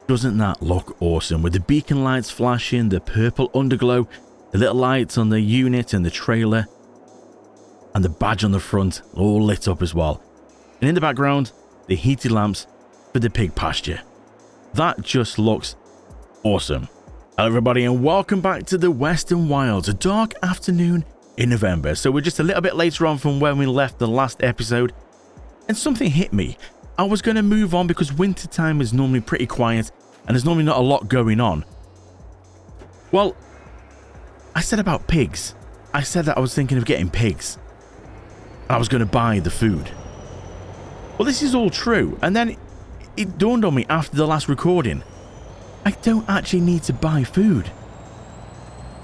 Doesn't that look awesome? With the beacon lights flashing, the purple underglow, the little lights on the unit and the trailer, and the badge on the front all lit up as well. And in the background, the heated lamps for the pig pasture. That just looks awesome. Hello everybody and welcome back to the Western Wilds, a dark afternoon in November. So we're just a little bit later on from when we left the last episode, and something hit me. I was going to move on because winter time is normally pretty quiet and there's normally not a lot going on. Well, I said about pigs. I said that I was thinking of getting pigs. I was going to buy the food. Well, this is all true, and then it dawned on me after the last recording. I don't actually need to buy food.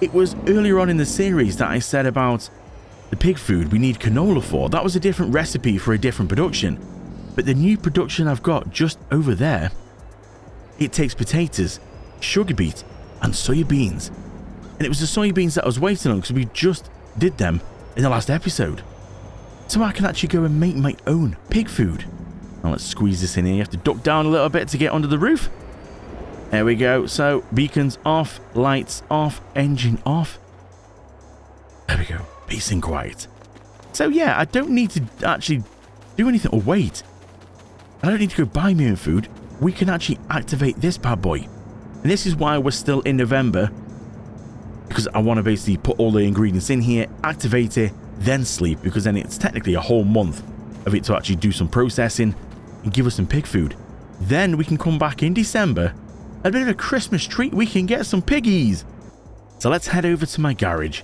It was earlier on in the series that I said about the pig food we need canola for. That was a different recipe for a different production. But the new production I've got just over there, it takes potatoes, sugar beet, and soybeans. And it was the soybeans that I was waiting on because we just did them in the last episode. So I can actually go and make my own pig food. Now let's squeeze this in here. You have to duck down a little bit to get under the roof. There we go. So beacons off, lights off, engine off. There we go. Peace and quiet. So yeah, I don't need to actually do anything or wait. I don't need to go buy my own food. We can actually activate this bad boy. And this is why we're still in November. Because I want to basically put all the ingredients in here, activate it, then sleep. Because then it's technically a whole month of it to actually do some processing and give us some pig food. Then we can come back in December. A bit of a Christmas treat. We can get some piggies. So let's head over to my garage.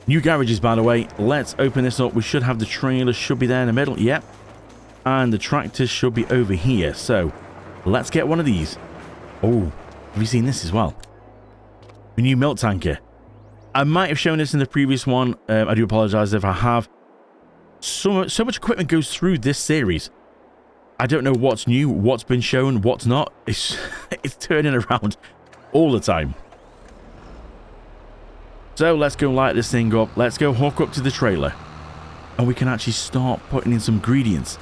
New garages, by the way. Let's open this up. We should have the trailer. Should be there in the middle. Yep. And the tractors should be over here. So let's get one of these. Oh, have you seen this as well? The new milk tanker. I might have shown this in the previous one. I do apologize if I have. So much equipment goes through this series. I don't know what's new, what's been shown, what's not. It's turning around all the time. So let's go light this thing up. Let's go hook up to the trailer. And we can actually start putting in some ingredients.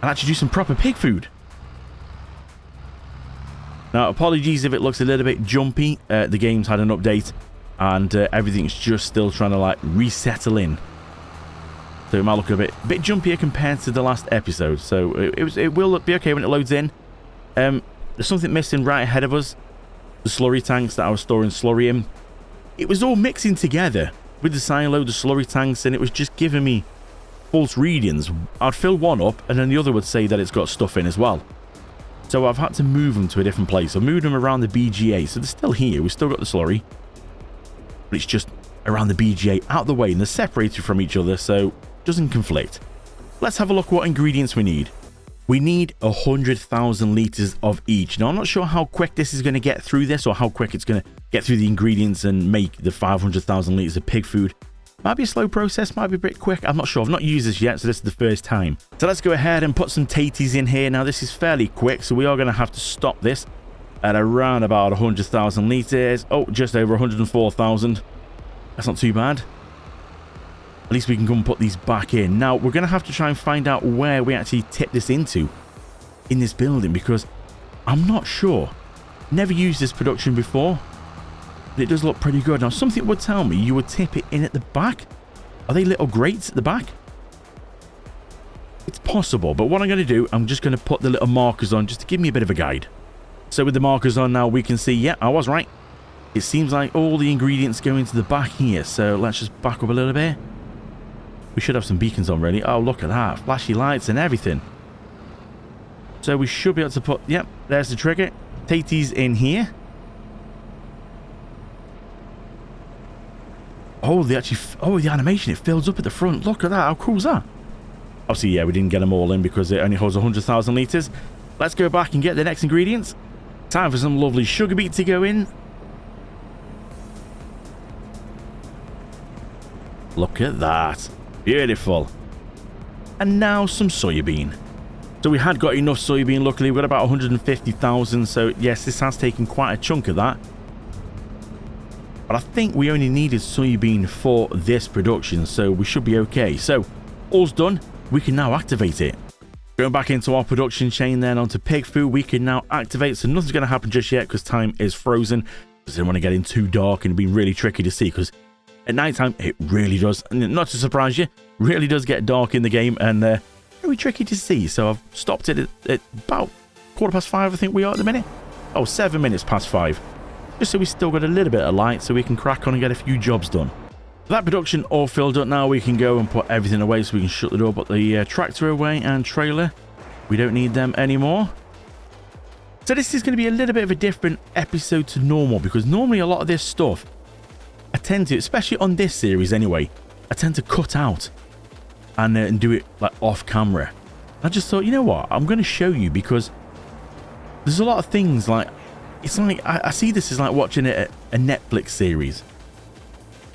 And actually do some proper pig food. Now, apologies if it looks a little bit jumpy. The game's had an update. And everything's just still trying to like resettle in. So it might look a bit jumpier compared to the last episode. So it will be okay when it loads in. There's something missing right ahead of us. The slurry tanks that I was storing slurry in. It was all mixing together with the silo, the slurry tanks, and it was just giving me false readings. I'd fill one up and then the other would say that it's got stuff in as well. So I've had to move them to a different place. I've moved them around the BGA. So they're still here. We've still got the slurry. But it's just around the BGA out the way and they're separated from each other so it doesn't conflict. Let's have a look what ingredients we need. We need 100,000 litres of each. Now I'm not sure how quick this is going to get through this or how quick it's going to get through the ingredients and make the 500,000 litres of pig food. Might be a slow process, might be a bit quick. I'm not sure. I've not used this yet, so this is the first time. So let's go ahead and put some taties in here. Now this is fairly quick, so we are going to have to stop this at around about 100,000 litres. Oh, just over 104,000. That's not too bad. At least we can come and put these back in. Now, we're going to have to try and find out where we actually tip this into in this building because I'm not sure. Never used this production before. But it does look pretty good. Now, something would tell me you would tip it in at the back. Are they little grates at the back? It's possible, but what I'm going to do, I'm just going to put the little markers on just to give me a bit of a guide. So with the markers on now, we can see, yeah, I was right. It seems like all the ingredients go into the back here. So let's just back up a little bit. We should have some beacons on ready. Oh, look at that. Flashy lights and everything. So we should be able to put, yep, there's the trigger. Taties in here. Oh, the animation, it fills up at the front. Look at that. How cool is that? Obviously, yeah, we didn't get them all in because it only holds 100,000 litres. Let's go back and get the next ingredients. Time for some lovely sugar beet to go in. Look at that. Beautiful. And now some soybean. So we had got enough soybean, luckily. We've got about 150,000. So yes, this has taken quite a chunk of that. But I think we only needed soybean for this production, so we should be okay. So, all's done. We can now activate it. Going back into our production chain then onto pig food, we can now activate. So nothing's going to happen just yet because time is frozen. Because I don't want to get in too dark and be really tricky to see, because at nighttime it really does, and not to surprise you, really does get dark in the game and very tricky to see. So I've stopped it at about 5:15, I think we are at the minute. Oh, 7 minutes past 5. Just so we still got a little bit of light so we can crack on and get a few jobs done. That production all filled up now, we can go and put everything away so we can shut the door, put the tractor away and trailer. We don't need them anymore. So this is going to be a little bit of a different episode to normal, because normally a lot of this stuff I tend to, especially on this series anyway, I tend to cut out and do it like off camera. I just thought, you know what, I'm going to show you, because there's a lot of things like, it's like, I see this as like watching a Netflix series,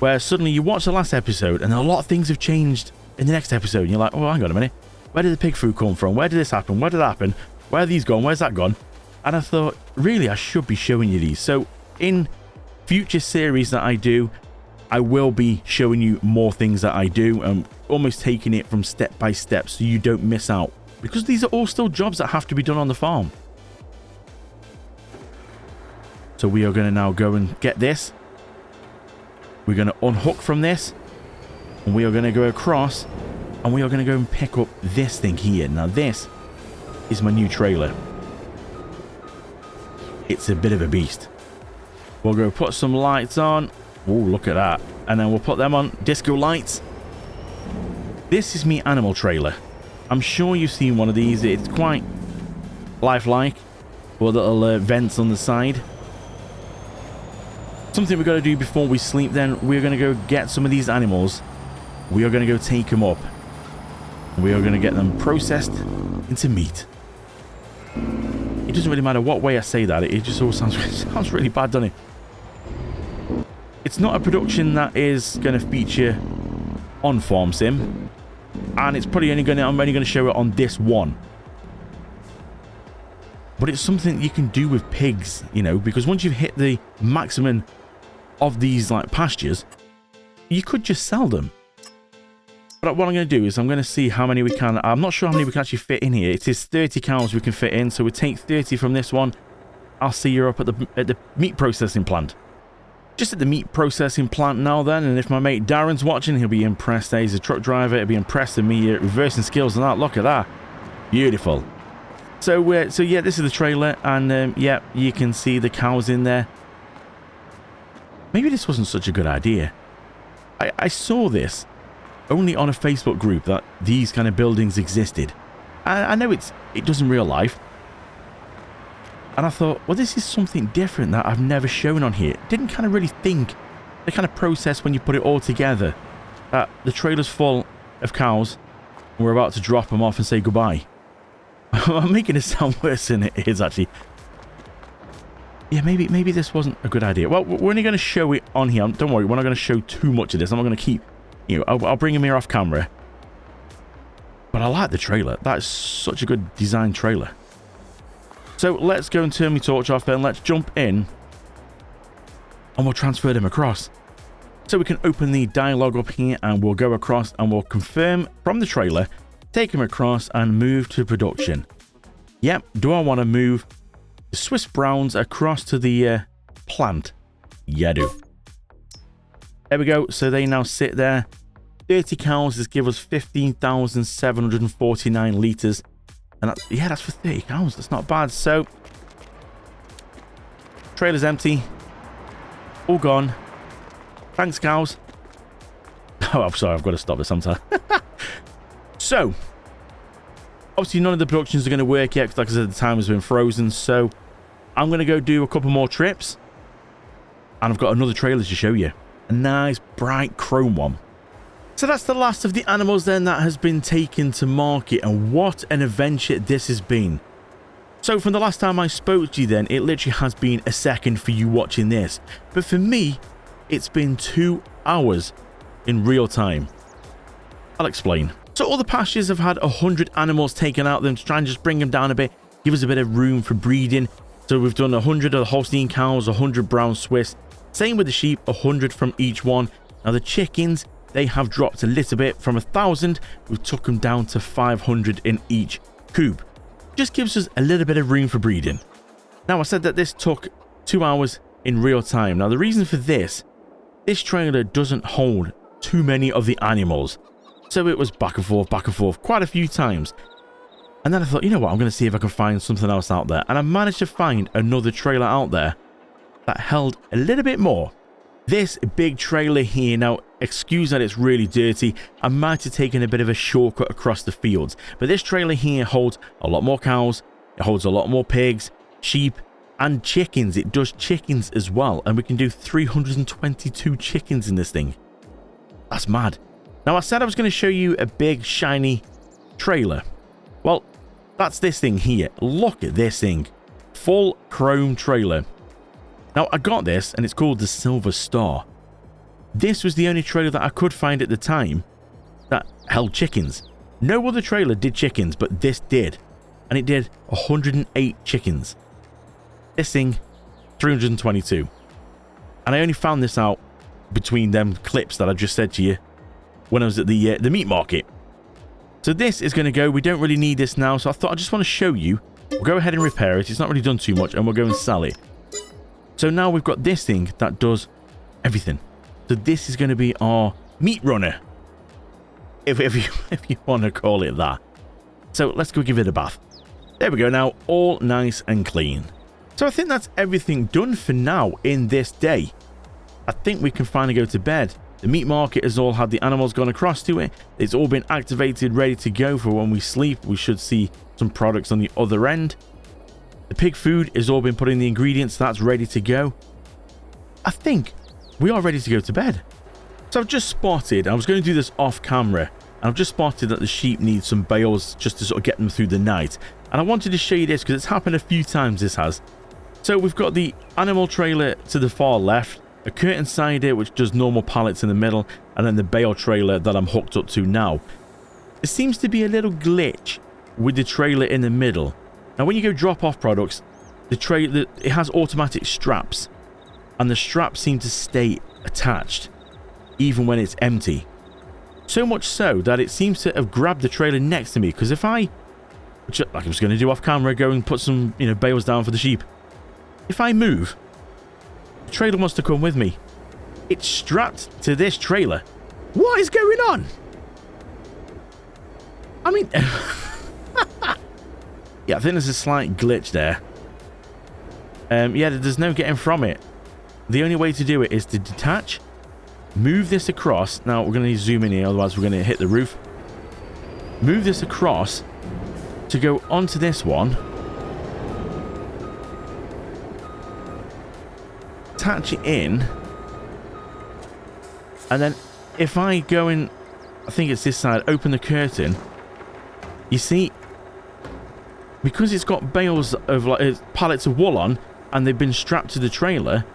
where suddenly you watch the last episode and a lot of things have changed in the next episode. And you're like, oh, hang on a minute. Where did the pig food come from? Where did this happen? Where did that happen? Where are these gone? Where's that gone? And I thought, really, I should be showing you these. So in future series that I do, I will be showing you more things that I do and almost taking it from step by step so you don't miss out. Because these are all still jobs that have to be done on the farm. So we are going to now go and get this. We're going to unhook from this, and we are going to go across, and we are going to go and pick up this thing here. Now this is my new trailer. It's a bit of a beast. We'll go put some lights on. Oh, look at that. And then we'll put them on disco lights. This is me animal trailer. I'm sure you've seen one of these. It's quite lifelike, with little vents on the side. Something we've got to do before we sleep then, we're going to go get some of these animals. We are going to go take them up. We are going to get them processed into meat. It doesn't really matter what way I say that. It just all sounds really bad, doesn't it? It's not a production that is going to feature on Farm Sim. And it's probably I'm only going to show it on this one. But it's something you can do with pigs, you know, because once you've hit the maximum of these like pastures, you could just sell them. But what I'm going to do is I'm going to see how many we can. I'm not sure how many we can actually fit in here. It is 30 cows we can fit in, so we take 30 from this one. I'll see you up at the meat processing plant. Just at the meat processing plant now then, and if my mate Darren's watching, he'll be impressed. He's a truck driver. He'll be impressed with me reversing skills and that. Look at that. Beautiful. So yeah, this is the trailer, and yeah, you can see the cows in there. Maybe this wasn't such a good idea. I saw this only on a Facebook group that these kind of buildings existed. I know it does in real life. And I thought, well, this is something different that I've never shown on here. Didn't kind of really think the kind of process when you put it all together. That the trailer's full of cows, and we're about to drop them off and say goodbye. I'm making it sound worse than it is, actually. Yeah, maybe this wasn't a good idea. Well, we're only going to show it on here. Don't worry, we're not going to show too much of this. I'm not going to keep, you know, I'll bring him here off camera. But I like the trailer. That is such a good design trailer. So let's go and turn my torch off then. Let's jump in. And we'll transfer them across. So we can open the dialogue up here and we'll go across and we'll confirm from the trailer. Take them across and move to production. Yep, do I want to move the Swiss Browns across to the plant? Yeah, I do. There we go. So they now sit there. 30 cows just give us 15,749 litres. And yeah, that's for 30 cows. That's not bad. So, trailer's empty. All gone. Thanks, cows. Oh, I'm sorry. I've got to stop this sometime. So, obviously none of the productions are going to work yet because, like I said, the time has been frozen. So, I'm going to go do a couple more trips. And I've got another trailer to show you. A nice, bright chrome one. So that's the last of the animals then that has been taken to market. And what an adventure this has been. So from the last time I spoke to you then, it literally has been a second for you watching this. But for me, it's been 2 hours in real time. I'll explain. So all the pastures have had 100 animals taken out of them to try and just bring them down a bit, give us a bit of room for breeding. So we've done 100 of the Holstein cows, 100 brown Swiss. Same with the sheep, 100 from each one. Now the chickens, they have dropped a little bit from 1,000. We took them down to 500 in each. coop. Just gives us a little bit of room for breeding. Now, I said that this took 2 hours in real time. Now, the reason for this trailer doesn't hold too many of the animals. So it was back and forth quite a few times. And then I thought, you know what, I'm going to see if I can find something else out there. And I managed to find another trailer out there that held a little bit more. This big trailer here, now excuse that it's really dirty, I might have taken a bit of a shortcut across the fields, but this trailer here holds a lot more cows, it holds a lot more pigs, sheep, and chickens. It does chickens as well, and we can do 322 chickens in this thing. That's mad. Now, I said I was going to show you a big shiny trailer. Well, that's this thing here. Look at this thing. Full chrome trailer. Now, I got this, and it's called the Silver Star. This was the only trailer that I could find at the time that held chickens. No other trailer did chickens, but this did. And it did 108 chickens. This thing, 322. And I only found this out between them clips that I just said to you when I was at the meat market. So this is going to go. We don't really need this now, so I thought I just want to show you. We'll go ahead and repair it. It's not really done too much, and we'll go and sell it. So now we've got this thing that does everything. So this is going to be our meat runner, if you want to call it that. So let's go give it a bath. There we go now, all nice and clean. So I think that's everything done for now in this day. I think we can finally go to bed. The meat market has all had the animals gone across to it. It's all been activated, ready to go for when we sleep. We should see some products on the other end. The pig food has all been put in the ingredients. That's ready to go. I think we are ready to go to bed. So I've just spotted, I was going to do this off camera, and I've just spotted that the sheep need some bales just to sort of get them through the night. And I wanted to show you this because it's happened a few times, this has. So we've got the animal trailer to the far left, a curtain side here which does normal pallets in the middle, and then the bale trailer that I'm hooked up to now. There seems to be a little glitch with the trailer in the middle. Now when you go drop off products, the trailer, it has automatic straps, and the straps seem to stay attached even when it's empty. So much so that it seems to have grabbed the trailer next to me, because if I, which like I was going to do off camera, go and put some, bales down for the sheep. If I move, the trailer wants to come with me. It's strapped to this trailer. What is going on? I mean, yeah, I think there's a slight glitch there. Yeah, there's no getting from it. The only way to do it is to detach, move this across. Now, we're going to zoom in here, otherwise we're going to hit the roof. Move this across to go onto this one. Attach it in. And then if I go in, I think it's this side, open the curtain. You see, because it's got bales of pallets of wool on, and they've been strapped to the trailer,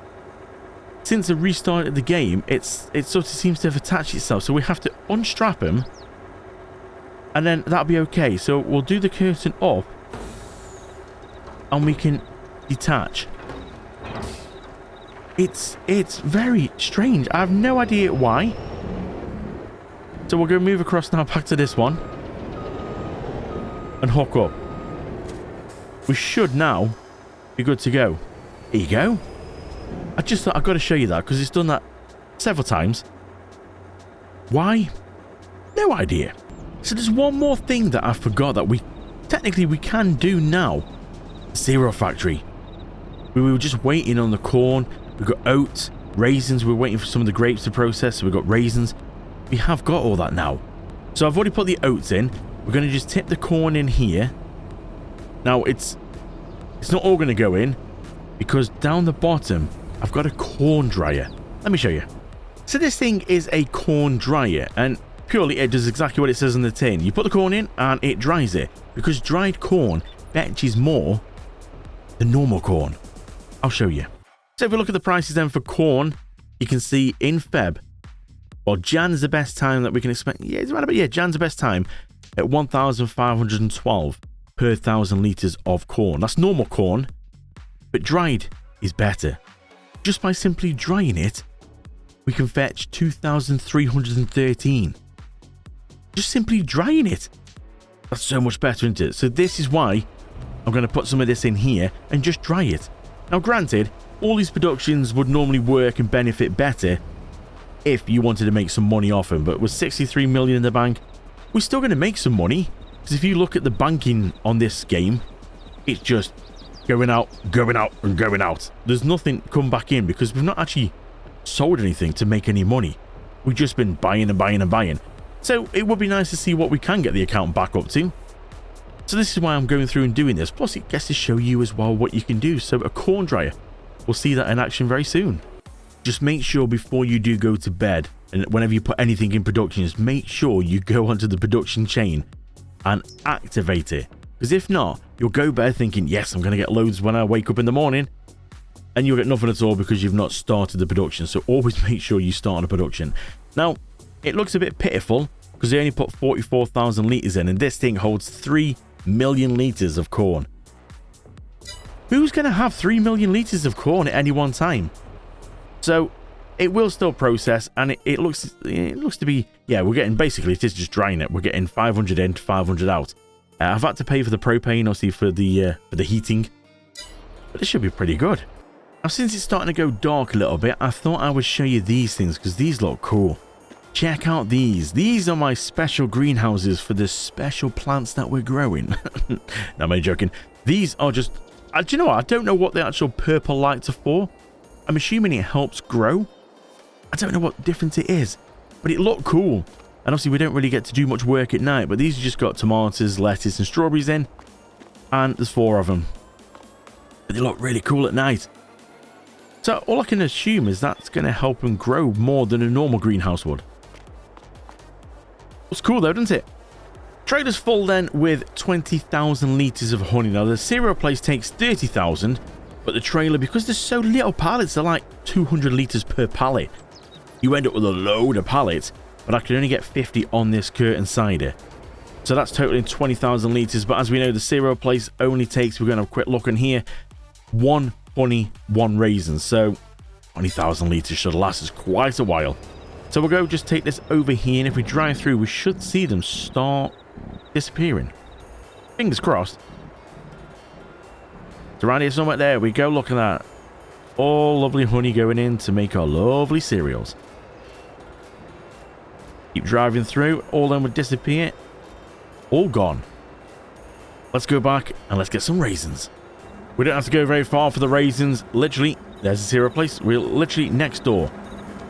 since the restart of the game, it sort of seems to have attached itself. So we have to unstrap them, and then that'll be okay. So we'll do the curtain up, and we can detach. It's very strange. I have no idea why. So we'll go move across now back to this one and hook up. We should now be good to go. There you go. I just thought I've got to show you that because it's done that several times. Why? No idea. So there's one more thing that I forgot that we can do now. Zero factory. We were just waiting on the corn. We've got oats, raisins. We're waiting for some of the grapes to process. So we've got raisins. We have got all that now. So I've already put the oats in. We're going to just tip the corn in here. Now it's not all going to go in because down the bottom I've got a corn dryer. Let me show you. So this thing is a corn dryer, and purely it does exactly what it says on the tin. You put the corn in and it dries it, because dried corn fetches more than normal corn. I'll show you. So if we look at the prices then for corn, you can see in Feb, well, Jan's the best time that we can expect. Yeah, it's right about, yeah, Jan's the best time at 1,512 per 1,000 litres of corn. That's normal corn, but dried is better. Just by simply drying it, we can fetch 2,313. Just simply drying it. That's so much better, isn't it? So this is why I'm going to put some of this in here and just dry it. Now, granted, all these productions would normally work and benefit better if you wanted to make some money off them, but with 63 million in the bank, we're still going to make some money. Because if you look at the banking on this game, it's just going out, and going out. There's nothing come back in because we've not actually sold anything to make any money. We've just been buying and buying and buying. So it would be nice to see what we can get the account back up to. So this is why I'm going through and doing this. Plus it gets to show you as well what you can do. So a corn dryer, we'll see that in action very soon. Just make sure before you do go to bed, and whenever you put anything in production, just make sure you go onto the production chain and activate it. Because if not, you'll go bed thinking, yes, I'm going to get loads when I wake up in the morning, and you'll get nothing at all because you've not started the production. So always make sure you start on a production. Now, it looks a bit pitiful because they only put 44,000 litres in, and this thing holds 3 million litres of corn. Who's going to have 3 million litres of corn at any one time? So it will still process, and it looks to be, yeah, we're getting, basically it is just drying it. We're getting 500 in to 500 out. I've had to pay for the propane, obviously, for the heating, but it should be pretty good. Now, since it's starting to go dark a little bit, I thought I would show you these things because these look cool. Check out these. These are my special greenhouses for the special plants that we're growing. No, I'm only joking. These are just, do you know what? I don't know what the actual purple lights are for. I'm assuming it helps grow. I don't know what difference it is, but it looked cool. And obviously we don't really get to do much work at night, but these have just got tomatoes, lettuce and strawberries in. And there's 4 of them. But they look really cool at night. So all I can assume is that's going to help them grow more than a normal greenhouse would. It's cool though, doesn't it? Trailer's full then with 20,000 litres of honey. Now the cereal place takes 30,000, but the trailer, because there's so little pallets, they're like 200 litres per pallet. You end up with a load of pallets, but I can only get 50 on this curtain cider. So that's totaling 20,000 litres, but as we know, the cereal place only takes, we're going to have a quick look in here, 1 honey, 1 raisin. So 20,000 litres should last us quite a while. So we'll go just take this over here, and if we drive through, we should see them start disappearing. Fingers crossed. It's around here somewhere. There we go. Look at that. All lovely honey going in to make our lovely cereals. Keep driving through. All of them would disappear. All gone. Let's go back and let's get some raisins. We don't have to go very far for the raisins. Literally, there's a cereal place. We're literally next door.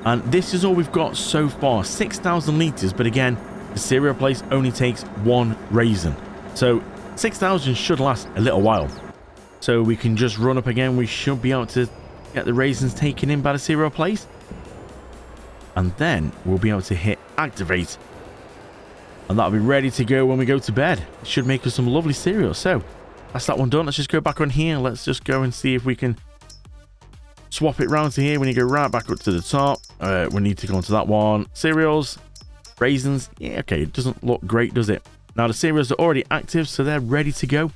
And this is all we've got so far. 6,000 litres. But again, the cereal place only takes 1 raisin. So 6,000 should last a little while. So we can just run up again. We should be able to get the raisins taken in by the cereal place. And then we'll be able to hit activate. And that'll be ready to go when we go to bed. It should make us some lovely cereal. So that's that one done. Let's just go back on here. Let's just go and see if we can swap it round to here. When you go right back up to the top, we need to go onto that one. Cereals, raisins. Yeah, okay. It doesn't look great, does it? Now the cereals are already active, so they're ready to go.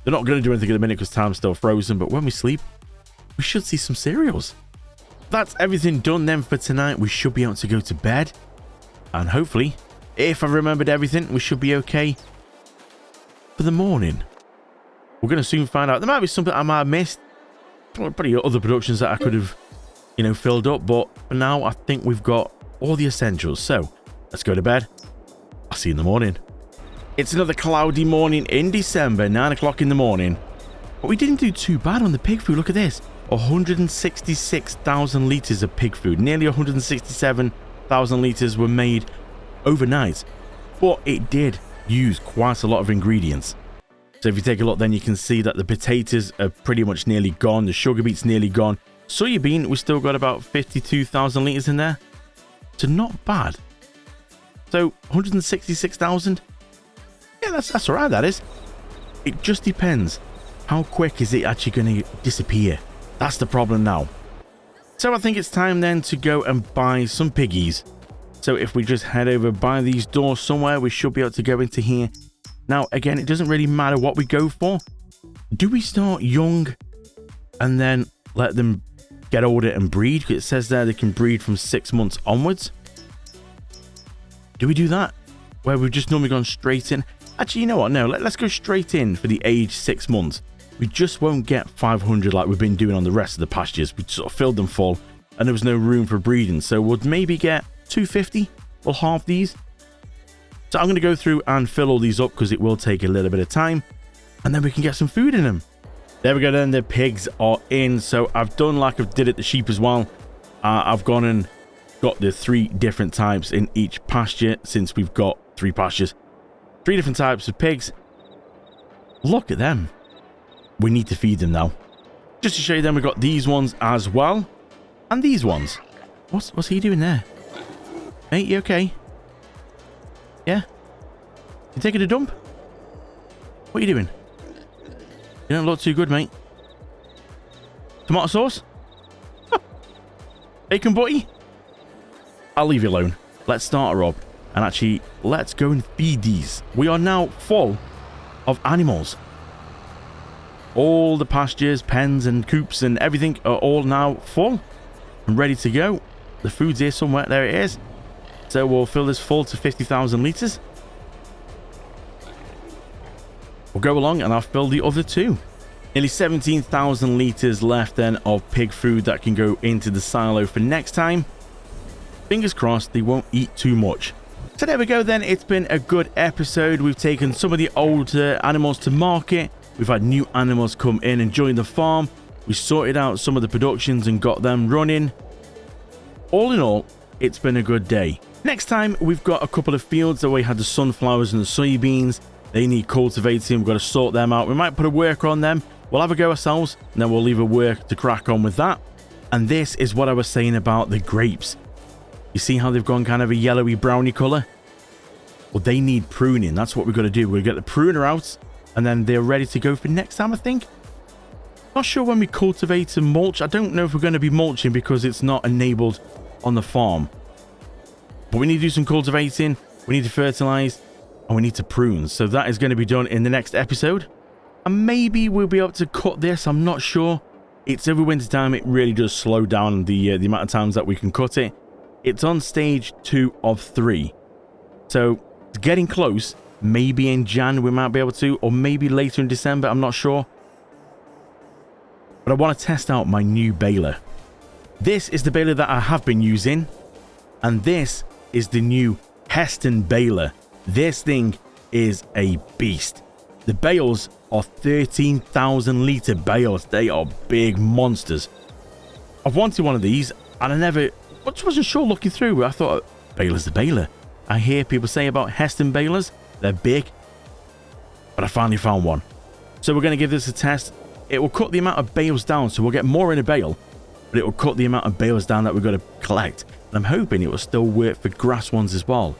They're not going to do anything in a minute because time's still frozen, but when we sleep, we should see some cereals. That's everything done then for tonight. We should be able to go to bed. And hopefully, if I remembered everything, we should be okay for the morning. We're going to soon find out. There might be something I might have missed. Probably other productions that I could have, filled up. But for now, I think we've got all the essentials. So, let's go to bed. I'll see you in the morning. It's another cloudy morning in December, 9 o'clock in the morning. But we didn't do too bad on the pig food. Look at this. 166,000 litres of pig food. Nearly 167,000 litres were made overnight. But it did use quite a lot of ingredients. So if you take a look, then you can see that the potatoes are pretty much nearly gone. The sugar beet's nearly gone. Soya bean, we still got about 52,000 litres in there. So not bad. So 166,000. Yeah, that's alright, that is. It just depends. How quick is it actually going to disappear? That's the problem now. So I think it's time then to go and buy some piggies. So if we just head over by these doors somewhere, we should be able to go into here. Now, again, it doesn't really matter what we go for. Do we start young and then let them get older and breed? Because it says there they can breed from 6 months onwards. Do we do that? Where we've just normally gone straight in? Actually, you know what? No, let's go straight in for the age 6 months. We just won't get 500 like we've been doing on the rest of the pastures. We sort of filled them full and there was no room for breeding. So we'll maybe get 250. We'll halve these. So I'm going to go through and fill all these up because it will take a little bit of time. And then we can get some food in them. There we go then. The pigs are in. So I've done like I did at the sheep as well. I've gone and got the 3 different types in each pasture since we've got 3 pastures. 3 different types of pigs. Look at them. We need to feed them now. Just to show you then, we've got these ones as well. And these ones. What's he doing there? Mate, you okay? Yeah? You taking a dump? What are you doing? You don't look too good, mate. Tomato sauce? Bacon butty? I'll leave you alone. Let's start her up. And actually, let's go and feed these. We are now full of animals. All the pastures, pens and coops and everything are all now full and ready to go. The food's here somewhere. There it is. So we'll fill this full to 50,000 litres. We'll go along and I'll fill the other 2. Nearly 17,000 litres left then of pig food that can go into the silo for next time. Fingers crossed they won't eat too much. So there we go then. It's been a good episode. We've taken some of the older animals to market. We've had new animals come in and join the farm. We sorted out some of the productions and got them running. All in all, it's been a good day. Next time, we've got a couple of fields that we had the sunflowers and the soybeans. They need cultivating. We've got to sort them out. We might put a worker on them. We'll have a go ourselves, and then we'll leave a work to crack on with that. And this is what I was saying about the grapes. You see how they've gone kind of a yellowy browny colour? Well, they need pruning. That's what we've got to do. We'll get the pruner out. And then they're ready to go for next time, I think. Not sure when we cultivate and mulch. I don't know if we're going to be mulching because it's not enabled on the farm. But we need to do some cultivating. We need to fertilize. And we need to prune. So that is going to be done in the next episode. And maybe we'll be able to cut this. I'm not sure. It's every winter time. It really does slow down the amount of times that we can cut it. It's on stage 2 of 3. So it's getting close. Maybe in Jan we might be able to, or maybe later in December, I'm not sure. But I want to test out my new baler. This is the baler that I have been using, and this is the new Heston baler. This thing is a beast. The bales are 13,000 litre bales. They are big monsters. I've wanted one of these, and I wasn't sure looking through. I thought, baler's the baler. I hear people say about Heston balers. They're big, but I finally found one. So we're going to give this a test. It will cut the amount of bales down, so we'll get more in a bale, but it will cut the amount of bales down that we've got to collect. And I'm hoping it will still work for grass ones as well.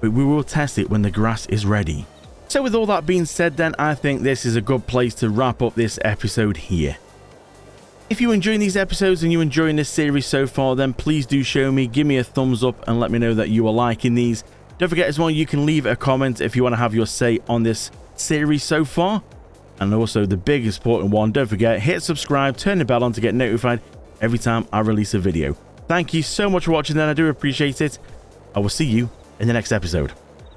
But we will test it when the grass is ready. So with all that being said then, I think this is a good place to wrap up this episode here. If you're enjoying these episodes and you're enjoying this series so far, then please do show me, give me a thumbs up and let me know that you are liking these. Don't forget as well, you can leave a comment if you want to have your say on this series so far. And also the biggest important one, don't forget, hit subscribe, turn the bell on to get notified every time I release a video. Thank you so much for watching then, I do appreciate it. I will see you in the next episode.